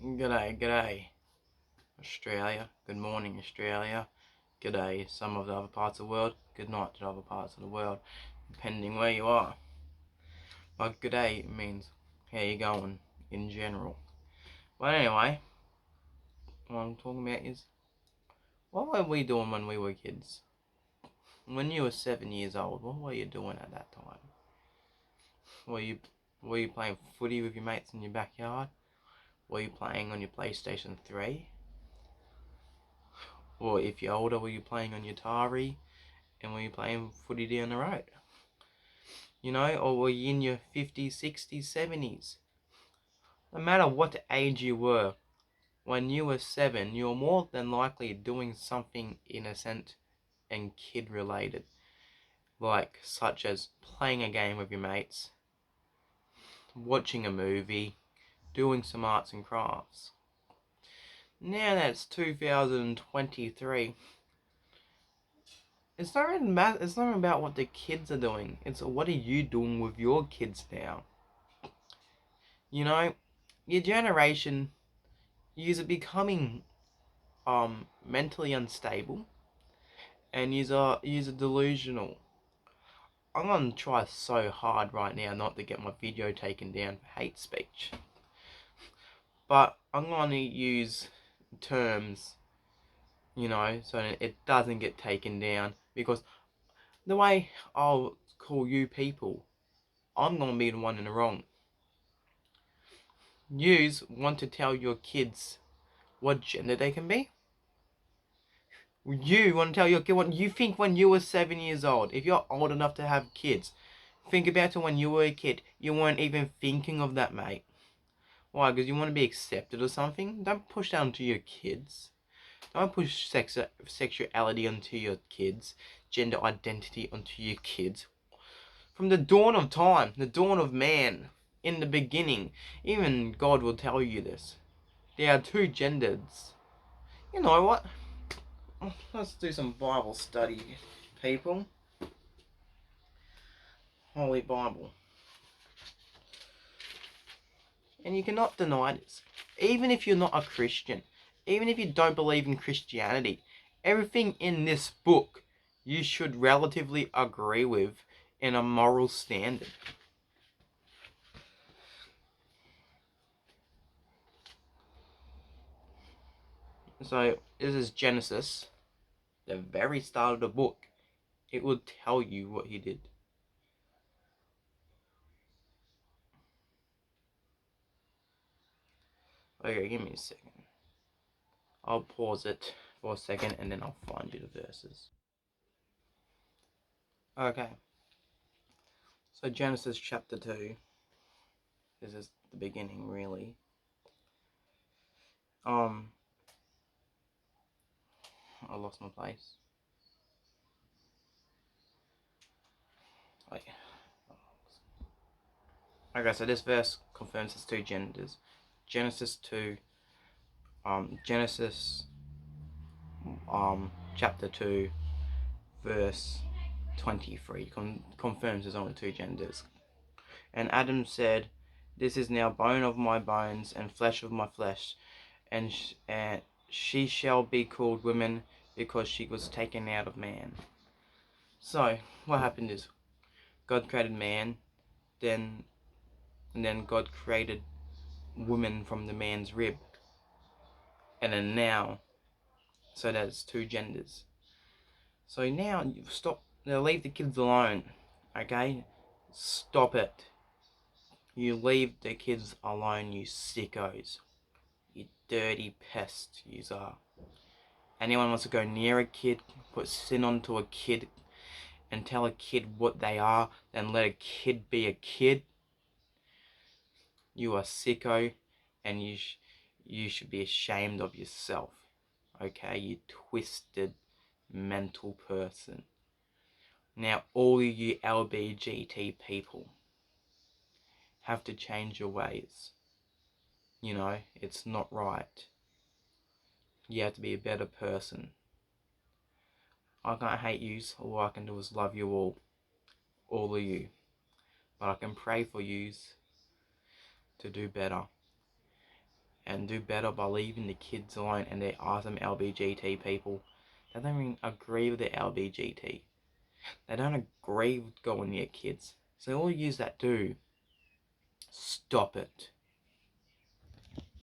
G'day, g'day, Australia. Good morning, Australia. G'day, some of the other parts of the world. Good night to other parts of the world, depending where you are. But g'day means how you going in general. But anyway, what I'm talking about is what were we doing when we were kids? When you were 7 years old, what were you doing at that time? Were you were you playing footy with your mates in your backyard? Were you playing on your PlayStation 3? Or if you're older, were you playing on your Atari? And were you playing footy down the road? Or were you in your 50s, 60s, 70s? No matter what age you were, when you were 7, you were more than likely doing something innocent and kid related, like such as playing a game with your mates, watching a movie, doing some arts and crafts. Now that's 2023. It's not about what the kids are doing. It's what are you doing with your kids now? Your generation, you're becoming mentally unstable, and you're delusional. I'm gonna try so hard right now not to get my video taken down for hate speech, but I'm gonna use terms, so that it doesn't get taken down, because the way I'll call you people, I'm gonna be the one in the wrong. Yous want to tell your kids what gender they can be? You want to tell your kid what you think when you were 7 years old. If you're old enough to have kids, think about it when you were a kid. You weren't even thinking of that, mate. Why? Because you want to be accepted or something? Don't push that onto your kids. Don't push sexuality onto your kids, gender identity onto your kids. From the dawn of time, the dawn of man, in the beginning, even God will tell you this. There are two genders. You know what? Let's do some Bible study, people. Holy Bible. And you cannot deny this. Even if you're not a Christian, even if you don't believe in Christianity, everything in this book you should relatively agree with in a moral standard. So, this is Genesis, the very start of the book. It will tell you what he did. Okay, give me a second. I'll pause it for a second and then I'll find you the verses. Okay. So Genesis chapter 2. This is the beginning, really. I lost my place. Wait. Okay, so this verse confirms its two genders. Genesis 2, Genesis, chapter 2, verse 23 confirms there's only two genders. And Adam said, "This is now bone of my bones and flesh of my flesh, and she shall be called woman, because she was taken out of man." So, what happened is, God created man, and then God created woman from the man's rib. And then now, so that's two genders. So now, you stop, now leave the kids alone, okay? Stop it. You leave the kids alone, you sickos. You dirty pests, yous are. Anyone wants to go near a kid, put sin onto a kid, and tell a kid what they are, then let a kid be a kid, you are sicko, and you should be ashamed of yourself. Okay, you twisted mental person. Now all you LBGT people have to change your ways. It's not right. You have to be a better person. I can't hate yous. All I can do is love you all of you. But I can pray for yous to do better. and do better by leaving the kids alone and their awesome LBGT people. They don't even agree with the LBGT. They don't agree with going near kids. So all yous that do, stop it.